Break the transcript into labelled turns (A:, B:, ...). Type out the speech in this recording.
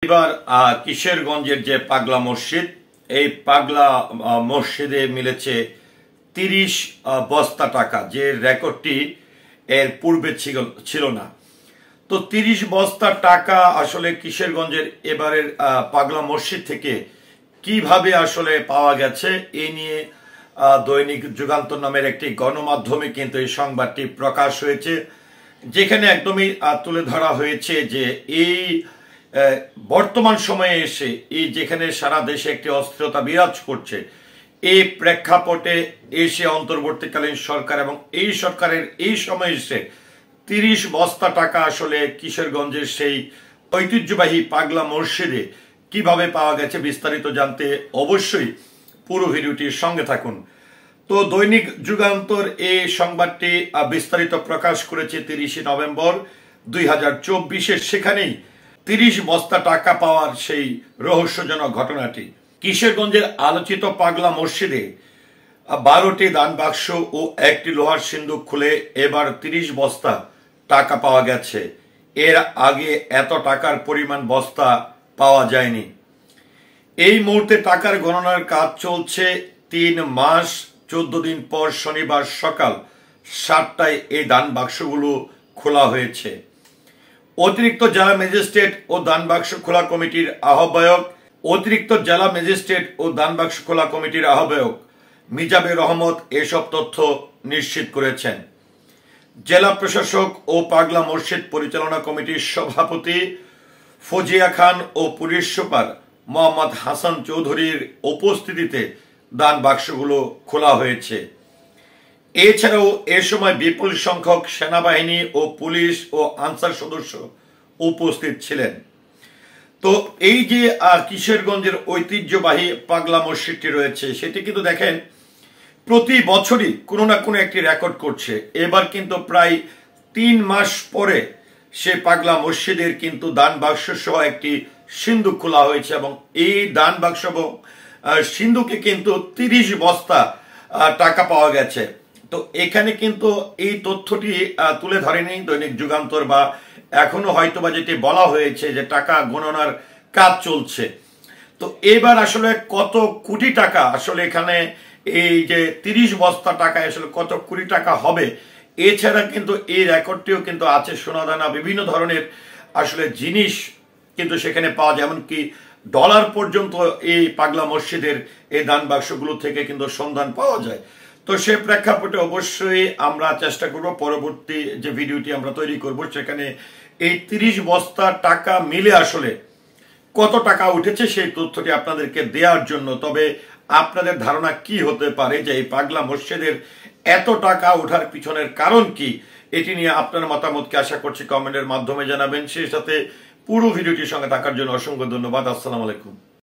A: এবার কিশোরগঞ্জের যে পাগলা মসজিদ, এই পাগলা মসজিদে মিলেছে 30 বস্তা টাকা, যে রেকর্ডটি এর পূর্বে ছিল না। তো 30 বস্তা টাকা আসলে কিশোরগঞ্জের এবারের পাগলা মসজিদ থেকে কিভাবে আসলে পাওয়া গেছে, এই নিয়ে দৈনিক যুগান্তর নামের একটি গণমাধ্যমে কিন্তু এই সংবাদটি প্রকাশ হয়েছে, যেখানে একদমই তুলে ধরা হয়েছে যে এই বর্তমান সময়ে এসে এই যেখানে সারা দেশে একটি অস্থিরতা বিরাজ করছে, এই প্রেক্ষাপটে এসে অন্তর্বর্তীকালীন সরকার এবং এই সরকারের এই সময় এসে 30 বস্তা টাকা আসলে কিশোরগঞ্জের সেই ঐতিহ্যবাহী পাগলা মসজিদে কিভাবে পাওয়া গেছে, বিস্তারিত জানতে অবশ্যই পুরো ভিডিওটির সঙ্গে থাকুন। তো দৈনিক যুগান্তর এই সংবাদটি বিস্তারিত প্রকাশ করেছে 30 নভেম্বর 2024। সেখানেই 30 বস্তা টাকা পাওয়ার সেই রহস্যজনক ঘটনাটি। কিশোরগঞ্জের আলোচিত পাগলা মসজিদে 12টি দান বাক্স ও একটি লোহার সিন্দুক খুলে এবার 30 বস্তা টাকা পাওয়া গেছে। এর আগে এত টাকার পরিমাণ বস্তা পাওয়া যায়নি। এই মুহূর্তে টাকার গণনার কাজ চলছে। 3 মাস 14 দিন পর শনিবার সকাল 7টায় এই দান বাক্সগুলো খোলা হয়েছে। অতিরিক্ত জেলা ম্যাজিস্ট্রেট ও দান বাক্স খোলা কমিটির আহ্বায়ক মিজাবের রহমত এসব তথ্য নিশ্চিত করেছেন। জেলা প্রশাসক ও পাগলা মসজিদ পরিচালনা কমিটির সভাপতি ফজিয়া খান ও পুলিশ সুপার মোহাম্মদ হাসান চৌধুরীর উপস্থিতিতে দান বাক্সগুলো খোলা হয়েছে। এছাড়াও এ সময় বিপুল সংখ্যক সেনাবাহিনী ও পুলিশ ও আনসার সদস্য উপস্থিত ছিলেন। তো এই যে কিশোরগঞ্জের ঐতিহ্যবাহী পাগলা মসজিদটি রয়েছে, সেটি কিন্তু দেখেন প্রতি বছরই কোনো না কোনো একটি রেকর্ড করছে। এবার কিন্তু প্রায় 3 মাস পরে সে পাগলা মসজিদের কিন্তু দান বাক্স সহ একটি সিন্দুক খোলা হয়েছে এবং এই দান বাক্স এবং সিন্দুকে কিন্তু 30 বস্তা টাকা পাওয়া গেছে। তো এখানে কিন্তু এই তথ্যটি তুলে ধরেনি দৈনিক যুগান্তর, বা এখনো হয়তো বা যেটি বলা হয়েছে যে টাকা গণনার কাজ চলছে। তো এবার আসলে কত কোটি টাকা আসলে এখানে এই যে 30 বস্তা টাকা আসলে কত কোটি টাকা হবে, এছাড়া কিন্তু এই রেকর্ডটিও কিন্তু আছে। সোনাদানা বিভিন্ন ধরনের আসলে জিনিস কিন্তু সেখানে পাওয়া যায়, এমনকি ডলার পর্যন্ত এই পাগলা মসজিদের এই দান বাক্সগুলো থেকে কিন্তু সন্ধান পাওয়া যায়। তো সে প্রেক্ষাপটে অবশ্যই আমরা চেষ্টা করব পরবর্তী যে ভিডিওটি আমরা তৈরি করব, সেখানে এই 30 বস্তা টাকা মিলে আসলে কত টাকা উঠেছে সেই তথ্যটি আপনাদেরকে দেওয়ার জন্য। তবে আপনাদের ধারণা কি হতে পারে যে এই পাগলা মসজিদের এত টাকা ওঠার পিছনের কারণ কি, এটি নিয়ে আপনার মতামতকে আশা করছি কমেন্টের মাধ্যমে জানাবেন। সেই সাথে পুরো ভিডিওটির সঙ্গে থাকার জন্য অসংখ্য ধন্যবাদ। আসসালামু আলাইকুম।